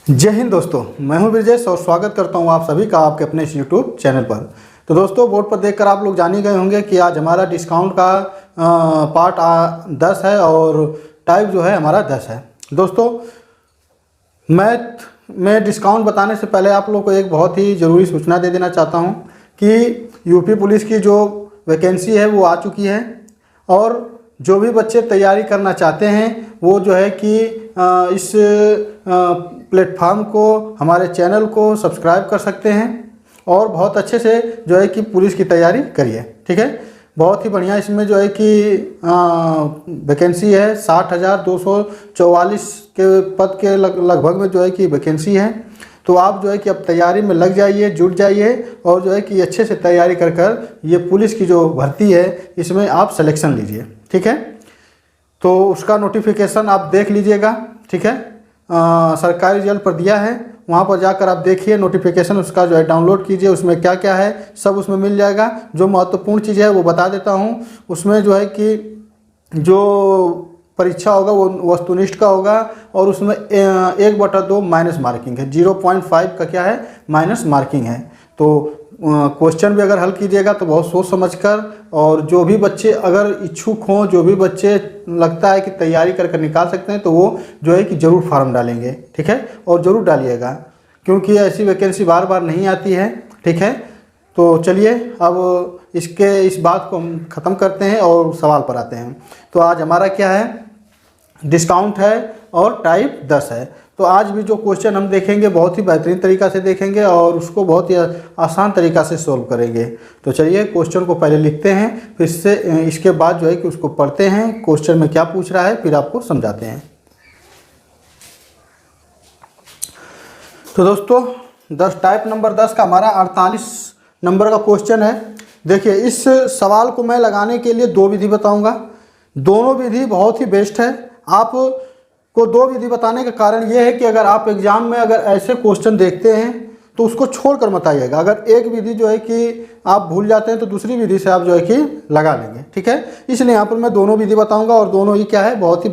जय हिंद दोस्तों, मैं हूं ब्रिजेश और स्वागत करता हूं आप सभी का आपके अपने इस यूट्यूब चैनल पर। तो दोस्तों, बोर्ड पर देखकर आप लोग जान ही गए होंगे कि आज हमारा डिस्काउंट का पार्ट 10 है और टाइप जो है हमारा 10 है। दोस्तों, मैथ में डिस्काउंट बताने से पहले आप लोग को एक बहुत ही ज़रूरी सूचना दे देना चाहता हूँ कि यूपी पुलिस की जो वैकेंसी है वो आ चुकी है और जो भी बच्चे तैयारी करना चाहते हैं वो जो है कि इस प्लेटफॉर्म को, हमारे चैनल को सब्सक्राइब कर सकते हैं और बहुत अच्छे से जो है कि पुलिस की तैयारी करिए। ठीक है, बहुत ही बढ़िया इसमें जो है कि वैकेंसी है 60,244 के पद के लगभग में जो है कि वैकेंसी है। तो आप जो है कि अब तैयारी में लग जाइए, जुट जाइए और जो है कि अच्छे से तैयारी कर ये पुलिस की जो भर्ती है इसमें आप सिलेक्शन लीजिए। ठीक है, तो उसका नोटिफिकेशन आप देख लीजिएगा। ठीक है, सरकारी रिजल्ट पर दिया है, वहाँ पर जाकर आप देखिए नोटिफिकेशन उसका जो है डाउनलोड कीजिए। उसमें क्या क्या है सब उसमें मिल जाएगा। जो महत्वपूर्ण चीज़ है वो बता देता हूँ। उसमें जो है कि जो परीक्षा होगा वो वस्तुनिष्ठ का होगा और उसमें 1/2 माइनस मार्किंग है। 0.5 का क्या है, माइनस मार्किंग है। तो क्वेश्चन भी अगर हल कीजिएगा तो बहुत सोच समझकर, और जो भी बच्चे अगर इच्छुक हों, जो भी बच्चे लगता है कि तैयारी करके निकाल सकते हैं तो वो जो है कि ज़रूर फार्म डालेंगे। ठीक है, और ज़रूर डालिएगा क्योंकि ऐसी वैकेंसी बार बार नहीं आती है। ठीक है, तो चलिए अब इस बात को हम ख़त्म करते हैं और सवाल पर आते हैं। तो आज हमारा क्या है, डिस्काउंट है और टाइप 10 है। तो आज भी जो क्वेश्चन हम देखेंगे बहुत ही बेहतरीन तरीका से देखेंगे और उसको बहुत ही आसान तरीका से सोल्व करेंगे। तो चलिए क्वेश्चन को पहले लिखते हैं, फिर इसके बाद जो है कि उसको पढ़ते हैं, क्वेश्चन में क्या पूछ रहा है, फिर आपको समझाते हैं। तो दोस्तों, टाइप नंबर 10 का हमारा 48 नंबर का क्वेश्चन है। देखिए, इस सवाल को मैं लगाने के लिए 2 विधि बताऊंगा। दोनों विधि बहुत ही बेस्ट है। आप को 2 विधि बताने का कारण ये है कि अगर आप एग्जाम में अगर ऐसे क्वेश्चन देखते हैं तो उसको छोड़कर मत आइएगा। अगर एक विधि जो है कि आप भूल जाते हैं तो दूसरी विधि से आप जो है कि लगा लेंगे। ठीक है, इसलिए यहाँ पर मैं दोनों विधि बताऊंगा और दोनों ही क्या है, बहुत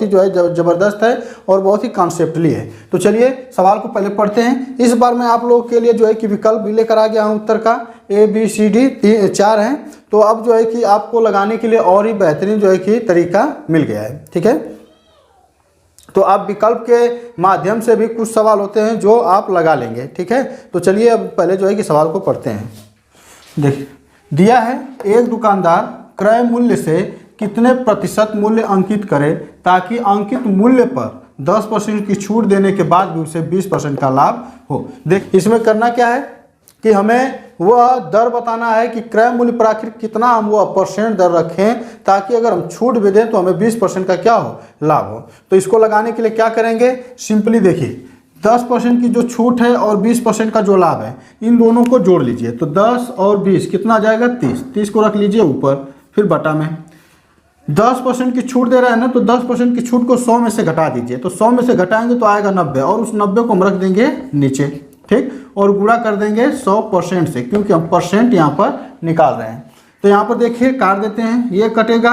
ही जो है ज़बरदस्त है और बहुत ही कॉन्सेप्टली है। तो चलिए सवाल को पहले पढ़ते हैं। इस बार मैं आप लोगों के लिए जो है कि विकल्प भी लेकर आ गया हूँ। उत्तर का ABCD 4 हैं। तो अब जो है कि आपको लगाने के लिए और ही बेहतरीन जो है कि तरीका मिल गया है। ठीक है, तो आप विकल्प के माध्यम से भी कुछ सवाल होते हैं जो आप लगा लेंगे। ठीक है, तो चलिए अब पहले जो है कि सवाल को पढ़ते हैं। देखिए, दिया है एक दुकानदार क्रय मूल्य से कितने प्रतिशत मूल्य अंकित करे ताकि अंकित मूल्य पर 10% की छूट देने के बाद भी उसे 20% का लाभ हो। देख, इसमें करना क्या है कि हमें वह दर बताना है कि क्रय मूल्य पर आखिर कितना हम वो % दर रखें ताकि अगर हम छूट भी दें तो हमें 20% का क्या हो, लाभ हो। तो इसको लगाने के लिए क्या करेंगे, सिंपली देखिए 10% की जो छूट है और 20% का जो लाभ है, इन दोनों को जोड़ लीजिए। तो 10 और 20 कितना आ जाएगा, 30 को रख लीजिए ऊपर, फिर बटा में 10% की छूट दे रहा है ना, तो 10% की छूट को 100 में से घटा दीजिए। तो 100 में से घटाएंगे तो आएगा 90 और उस 90 को हम रख देंगे नीचे। ठीक, और गुणा कर देंगे 100% से क्योंकि हम % यहाँ पर निकाल रहे हैं। तो यहाँ पर देखिए काट देते हैं, ये कटेगा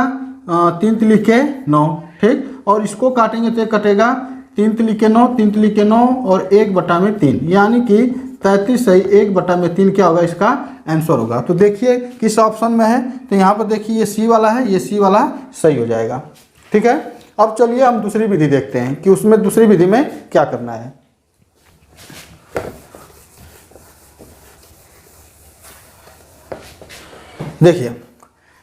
3 तिली के 9। ठीक, और इसको काटेंगे तो ये कटेगा 3 तिली के 9, 3 तिली के 9 और 1/3, यानी कि 33 सही 1/3 क्या होगा, इसका आंसर होगा। तो देखिए किस ऑप्शन में है, तो यहाँ पर देखिए ये C वाला है, ये C वाला सही हो जाएगा। ठीक है, अब चलिए हम दूसरी विधि देखते हैं कि उसमें दूसरी विधि में क्या करना है। देखिए,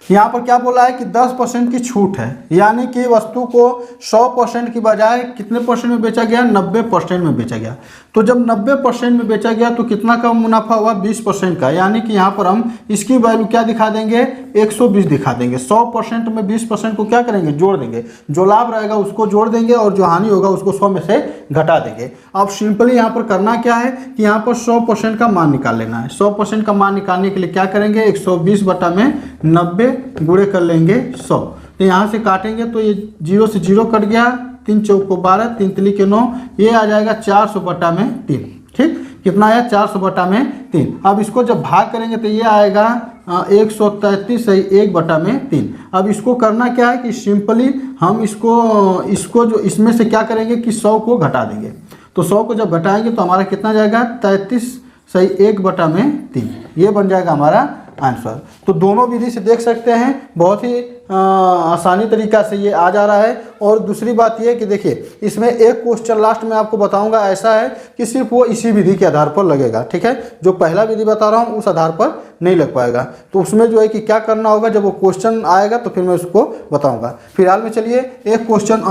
यहाँ पर क्या बोला है कि 10% की छूट है, यानी कि वस्तु को 100% की बजाय कितने % में बेचा गया, 90% में बेचा गया। तो जब 90% में बेचा गया तो कितना का मुनाफा हुआ, 20% का, यानी कि यहाँ पर हम इसकी वैल्यू क्या दिखा देंगे, 120 दिखा देंगे। 100% में 20% को क्या करेंगे, जोड़ देंगे। जो लाभ रहेगा उसको जोड़ देंगे और जो हानि होगा उसको 100 में से घटा देंगे। अब सिंपली यहाँ पर करना क्या है कि यहाँ पर 100% का मान निकाल लेना है। 100% का मान निकालने के लिए क्या करेंगे, 120/90 गुणे कर लेंगे 100। तो यहाँ से काटेंगे तो ये 0 से 0 कट गया, 3 चौक को 12, 3 तिली के 9, ये आ जाएगा 400/3। ठीक, कितना आया, 400/3। अब इसको जब भाग करेंगे तो ये आएगा 133 सही 1/3। अब इसको करना क्या है कि सिंपली हम इसको जो इसमें से क्या करेंगे कि 100 को घटा देंगे। तो 100 को जब घटाएंगे तो हमारा कितना जाएगा 33 सही 1/3, ये बन जाएगा हमारा आंसर। तो दोनों विधि से देख सकते हैं बहुत ही आसानी तरीका से ये आ जा रहा है। और दूसरी बात ये कि देखिए इसमें एक क्वेश्चन लास्ट में आपको बताऊंगा ऐसा है कि सिर्फ वो इसी विधि के आधार पर लगेगा, ठीक है। जो पहला विधि बता रहा हूँ उस आधार पर नहीं लग पाएगा। तो उसमें जो है कि क्या करना होगा, जब वो क्वेश्चन आएगा तो फिर मैं उसको बताऊँगा। फिलहाल में चलिए एक क्वेश्चन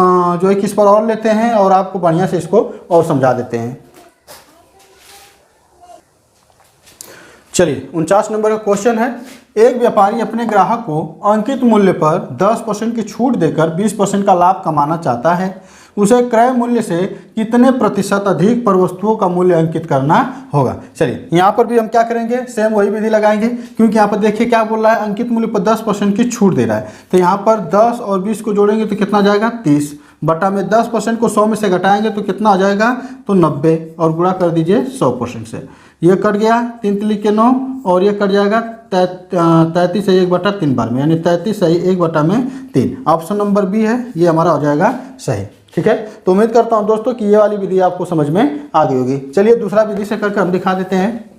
जो है कि इस पर और लेते हैं और आपको बढ़िया से इसको और समझा देते हैं। चलिए 49 नंबर का क्वेश्चन है, एक व्यापारी अपने ग्राहक को अंकित मूल्य पर 10% की छूट देकर 20% का लाभ कमाना चाहता है। उसे क्रय मूल्य से कितने प्रतिशत अधिक पर वस्तुओं का मूल्य अंकित करना होगा। चलिए यहाँ पर भी हम क्या करेंगे, सेम वही विधि लगाएंगे, क्योंकि यहाँ पर देखिए क्या बोल रहा है, अंकित मूल्य पर 10% की छूट दे रहा है। तो यहाँ पर 10 और 20 को जोड़ेंगे तो कितना जाएगा 30 बटा में 10% को 100 में से घटाएंगे तो कितना आ जाएगा तो 90 और गुणा कर दीजिए 100% से। ये कट गया 3 3 के 9 और ये कट जाएगा 33 सही 1/3 बार में, यानी 33 सही 1/3। ऑप्शन नंबर बी है, ये हमारा हो जाएगा सही, ठीक है। तो उम्मीद करता हूँ दोस्तों कि ये वाली विधि आपको समझ में आ गई होगी। चलिए दूसरा विधि से करके हम दिखा देते हैं।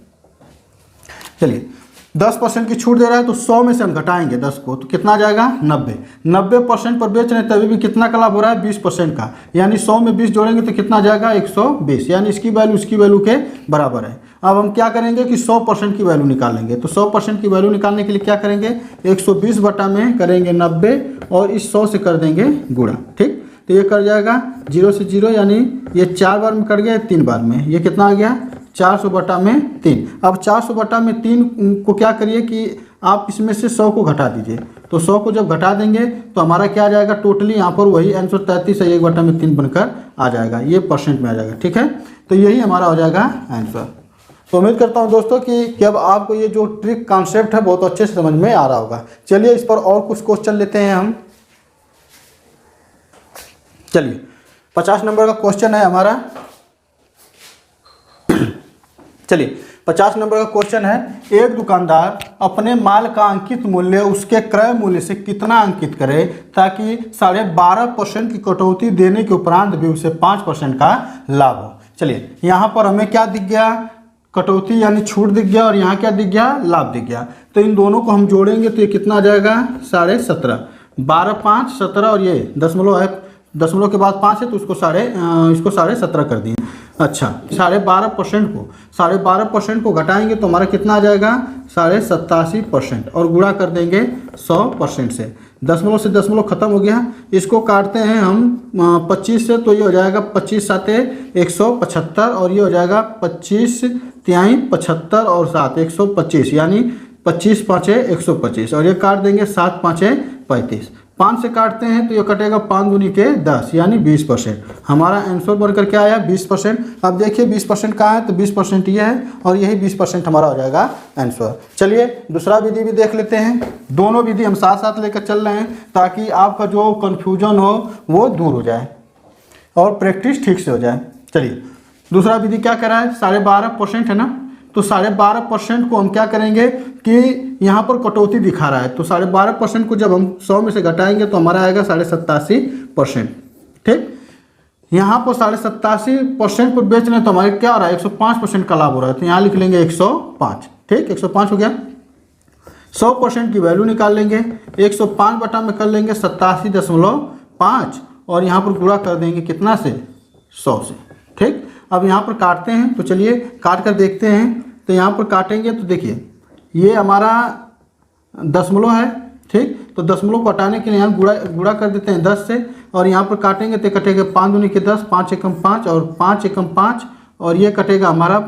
चलिए 10% की छूट दे रहा है तो 100 में से हम घटाएंगे 10 को तो कितना आ जाएगा 90% पर बेच रहे हैं तभी भी कितना का लाभ हो रहा है 20% का, यानी 100 में 20 जोड़ेंगे तो कितना आ जाएगा 120, यानी इसकी वैल्यू इसकी वैल्यू के बराबर है। अब हम क्या करेंगे कि 100% की वैल्यू निकालेंगे। तो 100% की वैल्यू निकालने के लिए क्या करेंगे 120 बटा में करेंगे 90 और इस 100 से कर देंगे गुणा, ठीक। तो ये कर जाएगा 0 से 0, यानी ये 4 बार में कट गया 3 बार में, ये कितना आ गया 400 बटा में 3। अब 400 बटा में 3 को क्या करिए कि आप इसमें से 100 को घटा दीजिए। तो 100 को जब घटा देंगे तो हमारा क्या आ जाएगा टोटली यहाँ पर वही आंसर 33 है 1/3 बनकर आ जाएगा, ये परसेंट में आ जाएगा, ठीक है। तो यही हमारा हो जाएगा आंसर। तो उम्मीद करता हूँ दोस्तों कि अब आपको ये जो ट्रिक कॉन्सेप्ट है बहुत अच्छे से समझ में आ रहा होगा। चलिए इस पर और कुछ क्वेश्चन लेते हैं हम। चलिए 50 नंबर का क्वेश्चन है हमारा। चलिए 50 नंबर का क्वेश्चन है, एक दुकानदार अपने माल का अंकित मूल्य उसके क्रय मूल्य से कितना अंकित करे ताकि 12.5% की कटौती देने के उपरांत भी उसे 5% का लाभ हो। चलिए यहाँ पर हमें क्या दिख गया, कटौती यानी छूट दिख गया और यहाँ क्या दिख गया लाभ दिख गया। तो इन दोनों को हम जोड़ेंगे तो ये कितना आ जाएगा 17.5, 12 5 17 और ये दशमलव है, दशमलव के बाद 5 है तो इसको 17.5 कर दिए। अच्छा 12.5% को घटाएंगे तो हमारा कितना आ जाएगा 87.5% और गुणा कर देंगे 100% से। दशमलव से दशमलव खत्म हो गया, इसको काटते हैं हम 25 से तो ये हो जाएगा 25 साते 175 और ये हो जाएगा 25 तिहाई 75 और 7 125, यानी 25 5 125 और ये काट देंगे 7 5 35। 5 से काटते हैं तो ये कटेगा 5 दूनी के 10 यानी 20%। हमारा आंसर बनकर क्या आया 20%। अब देखिए 20% कहाँ है तो 20% ये है और यही 20% हमारा हो जाएगा आंसर। चलिए दूसरा विधि भी देख लेते हैं। दोनों विधि हम साथ साथ लेकर चल रहे हैं ताकि आपका जो कन्फ्यूजन हो वो दूर हो जाए और प्रैक्टिस ठीक से हो जाए। चलिए दूसरा विधि क्या कर रहा है 12.5% है ना, तो 12.5% को हम क्या करेंगे कि यहाँ पर कटौती दिखा रहा है तो 12.5% को जब हम 100 में से घटाएंगे तो हमारा आएगा 87.5%, ठीक। यहाँ पर 87.5% पर बेच रहे हैं तो हमारे क्या हो रहा है 105% का लाभ हो रहा है, तो यहाँ लिख लेंगे 105, ठीक 105 हो गया। 100% की वैल्यू निकाल लेंगे, 105 बटा में कर लेंगे 87.5 और यहाँ पर गुणा कर देंगे कितना से 100 से, ठीक। अब यहाँ पर काटते हैं तो चलिए काट कर देखते हैं। तो यहाँ पर काटेंगे तो देखिए ये हमारा दशमलव है, ठीक। तो दशमलव को हटाने के लिए यहाँ गुणा कर देते हैं 10 से और यहाँ पर काटेंगे तो कटेगा 5 दूनी के 10 5 एकम 5 और 5 एकम 5 और ये कटेगा हमारा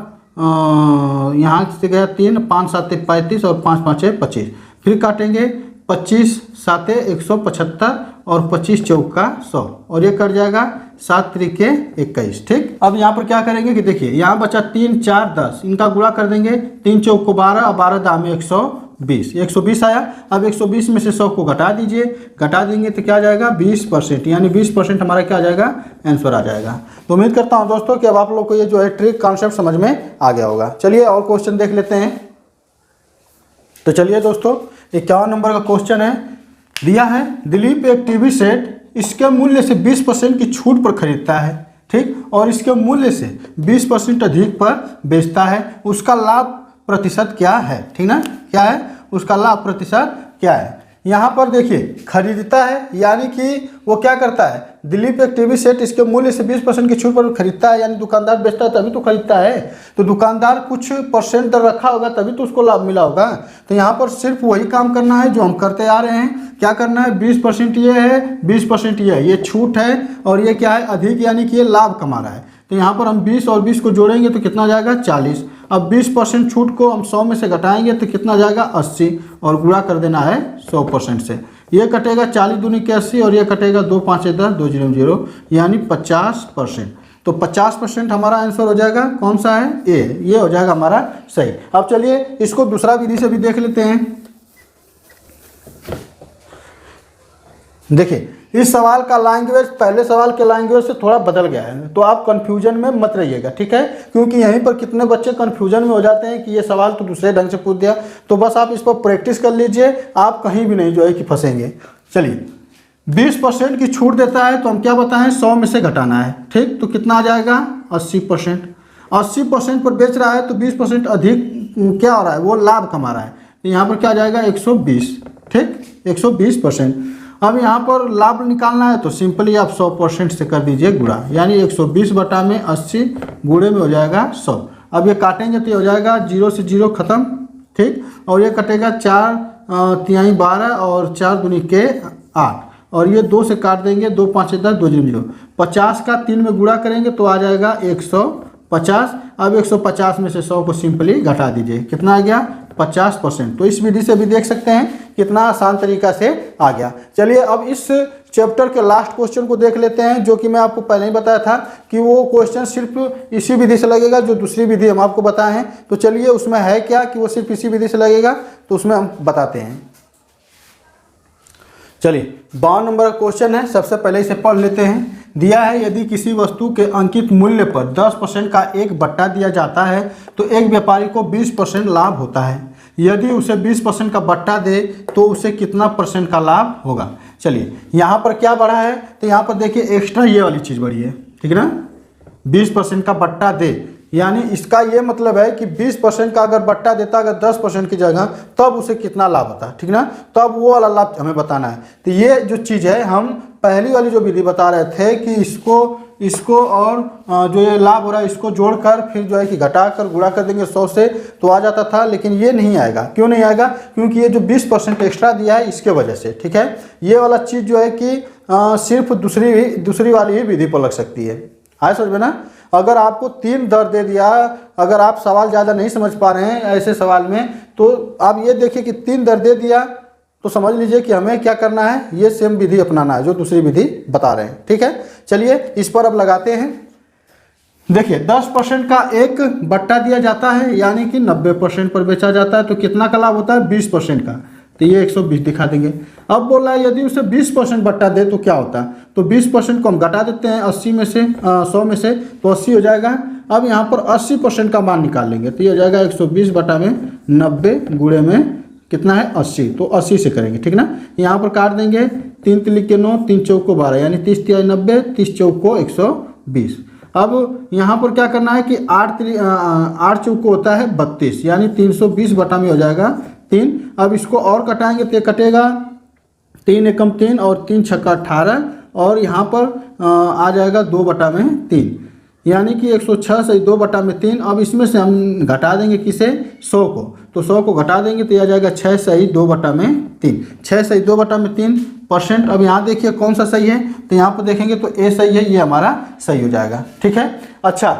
यहाँ से गया 3 5 7 35 और 5 5 25। फिर काटेंगे 25 7 175 और 25 चौका 100 और ये कट जाएगा 7 त्रिके 21, ठीक। अब यहाँ पर क्या करेंगे कि देखिए यहाँ बचा 3 4 10, इनका गुणा कर देंगे 3 चौक को 12 और 12 दाम 120 आया। अब 120 में से 100 को घटा दीजिए, घटा देंगे तो क्या आ जाएगा 20%, यानी 20% हमारा क्या आ जाएगा आंसर आ जाएगा। तो उम्मीद करता हूँ दोस्तों कि अब आप लोग को ये जो है ट्रिक कॉन्सेप्ट समझ में आ गया होगा। चलिए और क्वेश्चन देख लेते हैं। तो चलिए दोस्तों 51 नंबर का क्वेश्चन है, दिया है दिलीप एक टीवी सेट इसके मूल्य से 20% की छूट पर खरीदता है, ठीक, और इसके मूल्य से 20% अधिक पर बेचता है, उसका लाभ प्रतिशत क्या है, ठीक ना, क्या है उसका लाभ प्रतिशत क्या है। यहाँ पर देखिए खरीदता है, यानी कि वो क्या करता है, दिलीप एक टीवी सेट इसके मूल्य से 20% की छूट पर खरीदता है, यानी दुकानदार बेचता है तभी तो खरीदता है, तो दुकानदार कुछ परसेंट दर रखा होगा तभी तो उसको लाभ मिला होगा। तो यहाँ पर सिर्फ वही काम करना है जो हम करते आ रहे हैं। क्या करना है, 20% ये है, 20% ये है, ये छूट है, और ये क्या है अधिक, यानी कि ये लाभ कमा रहा है। तो यहाँ पर हम 20 और 20 को जोड़ेंगे तो कितना जाएगा 40। अब 20% छूट को हम 100 में से घटाएंगे तो कितना जाएगा 80, और गुणा कर देना है 100% से। ये कटेगा 40 दूनी के 80, और ये कटेगा 2 5 10 2 0 0, यानी 50%। तो 50% हमारा आंसर हो जाएगा कौन सा है, ए, ये हो जाएगा हमारा सही। अब चलिए इसको दूसरा विधि से भी देख लेते हैं। देखिए इस सवाल का लैंग्वेज पहले सवाल के लैंग्वेज से थोड़ा बदल गया है, तो आप कंफ्यूजन में मत रहिएगा, ठीक है, क्योंकि यहीं पर कितने बच्चे कंफ्यूजन में हो जाते हैं कि ये सवाल तो दूसरे ढंग से पूछ दिया। तो बस आप इस पर प्रैक्टिस कर लीजिए, आप कहीं भी नहीं जो है कि फंसेंगे। चलिए 20% की छूट देता है, तो हम क्या बताएं 100 में से घटाना है, ठीक, तो कितना आ जाएगा 80%। 80% पर बेच रहा है तो 20% अधिक क्या हो रहा है, वो लाभ कमा रहा है, तो यहाँ पर क्या आ जाएगा 120, ठीक, 120%। अब यहाँ पर लाभ निकालना है तो सिंपली आप 100% से कर दीजिए गुणा, यानी 120 बटा में 80 गुणे में हो जाएगा 100। अब ये काटेंगे तो ये हो जाएगा 0 से 0 खत्म, ठीक, और ये कटेगा 4 तिहाई 12 और 4 दूनी के 8, और ये 2 से काट देंगे, 2 5 10 2 0 0। 50 का 3 में गुणा करेंगे तो आ जाएगा 150। अब 150 में से 100 को सिंपली घटा दीजिए, कितना आ गया 50%। तो इस विधि से भी देख सकते हैं कितना आसान तरीका से आ गया। चलिए अब इस चैप्टर के लास्ट क्वेश्चन को देख लेते हैं, जो कि मैं आपको पहले ही बताया था कि वो क्वेश्चन सिर्फ इसी विधि से लगेगा जो दूसरी विधि हम आपको बताए हैं। तो चलिए उसमें है क्या कि वो सिर्फ इसी विधि से लगेगा, तो उसमें हम बताते हैं। चलिए 52 नंबर का क्वेश्चन है, सबसे पहले इसे पढ़ लेते हैं। दिया है यदि किसी वस्तु के अंकित मूल्य पर 10% का एक बट्टा दिया जाता है तो एक व्यापारी को 20% लाभ होता है। यदि उसे 20% का बट्टा दे तो उसे कितना % का लाभ होगा। चलिए यहाँ पर क्या बढ़ा है, तो यहाँ पर देखिए एक्स्ट्रा ये वाली चीज़ बढ़ी है, ठीक है ना, 20% का बट्टा दे, यानी इसका ये मतलब है कि 20% का अगर बट्टा देता अगर 10% की जगह, तब उसे कितना लाभ होता है, ठीक ना, तब वो वाला लाभ हमें बताना है। तो ये जो चीज़ है हम पहली वाली जो विधि बता रहे थे कि इसको और जो ये लाभ हो रहा है इसको जोड़कर फिर जो है कि घटाकर गुणा कर देंगे 100 से तो आ जाता था, लेकिन ये नहीं आएगा। क्यों नहीं आएगा, क्योंकि ये जो 20% एक्स्ट्रा दिया है इसके वजह से, ठीक है। ये वाला चीज़ जो है कि सिर्फ दूसरी वाली ही विधि पर लग सकती है, आए समझ में ना। अगर आपको 3 दर दे दिया, अगर आप सवाल ज़्यादा नहीं समझ पा रहे हैं ऐसे सवाल में, तो आप ये देखिए कि 3 दर दे दिया तो समझ लीजिए कि हमें क्या करना है, ये सेम विधि अपनाना है जो दूसरी विधि बता रहे हैं, ठीक है। चलिए इस पर अब लगाते हैं। देखिए 10% का एक बट्टा दिया जाता है, यानी कि 90% पर बेचा जाता है, तो कितना का लाभ होता है 20% का, तो ये 120 दिखा देंगे। अब बोला है यदि उसे 20% बट्टा दे तो क्या होता है, तो 20% को हम घटा देते हैं 80 में से 100 में से, तो 80 हो जाएगा। अब यहाँ पर 80% का मान निकाल लेंगे तो ये हो जाएगा 120 बटा में 90 गुणे में कितना है 80, तो 80 से करेंगे, ठीक ना। यहाँ पर काट देंगे 3 तिलिक के 9 3 चौक को 12, यानी 30 तिहाई 90 30 चौक को 120। अब यहाँ पर क्या करना है कि 8 चौक को होता है 32, यानी 320 बटा में हो जाएगा 3। अब इसको और कटाएंगे तो कटेगा 3 एकम 3 और 3 छक्का 18, और यहाँ पर आ जाएगा 2 बटा में 3, यानी कि 106 से 2 बटा में 3। अब इसमें से हम घटा देंगे किसे 100 को, तो 100 को घटा देंगे तो यह आ जाएगा 6 सही 2 बटा में 3, 6 सही 2 बटा में 3%। अब यहाँ देखिए कौन सा सही है, तो यहाँ पर देखेंगे तो ए सही है, ये हमारा सही हो जाएगा, ठीक है। अच्छा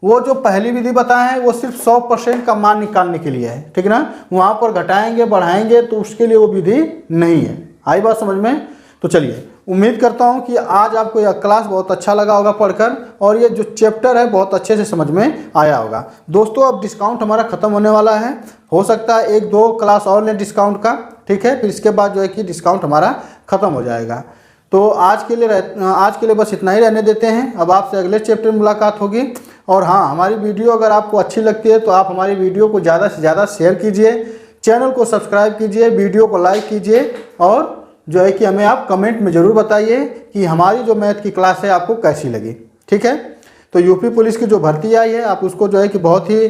वो जो पहली विधि बताए हैं वो सिर्फ 100% का मान निकालने के लिए है, ठीक ना, वहाँ पर घटाएंगे बढ़ाएंगे तो उसके लिए वो विधि नहीं है। आई बात समझ में। तो चलिए उम्मीद करता हूँ कि आज आपको यह क्लास बहुत अच्छा लगा होगा पढ़कर, और ये जो चैप्टर है बहुत अच्छे से समझ में आया होगा। दोस्तों अब डिस्काउंट हमारा ख़त्म होने वाला है, हो सकता है 1-2 क्लास और लें डिस्काउंट का, ठीक है, फिर इसके बाद जो है कि डिस्काउंट हमारा ख़त्म हो जाएगा। तो आज के लिए बस इतना ही रहने देते हैं। अब आपसे अगले चैप्टर में मुलाकात होगी। और हाँ, हमारी वीडियो अगर आपको अच्छी लगती है तो आप हमारी वीडियो को ज़्यादा से ज़्यादा शेयर कीजिए, चैनल को सब्सक्राइब कीजिए, वीडियो को लाइक कीजिए, और जो है कि हमें आप कमेंट में ज़रूर बताइए कि हमारी जो मैथ की क्लास है आपको कैसी लगी, ठीक है। तो यूपी पुलिस की जो भर्ती आई है, आप उसको जो है कि बहुत ही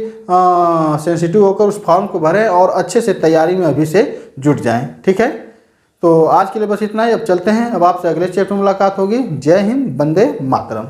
सेंसिटिव होकर उस फॉर्म को भरें और अच्छे से तैयारी में अभी से जुट जाएं। ठीक है, तो आज के लिए बस इतना ही। अब चलते हैं, अब आपसे अगले चैप्टर में मुलाकात होगी। जय हिंद, वंदे मातरम।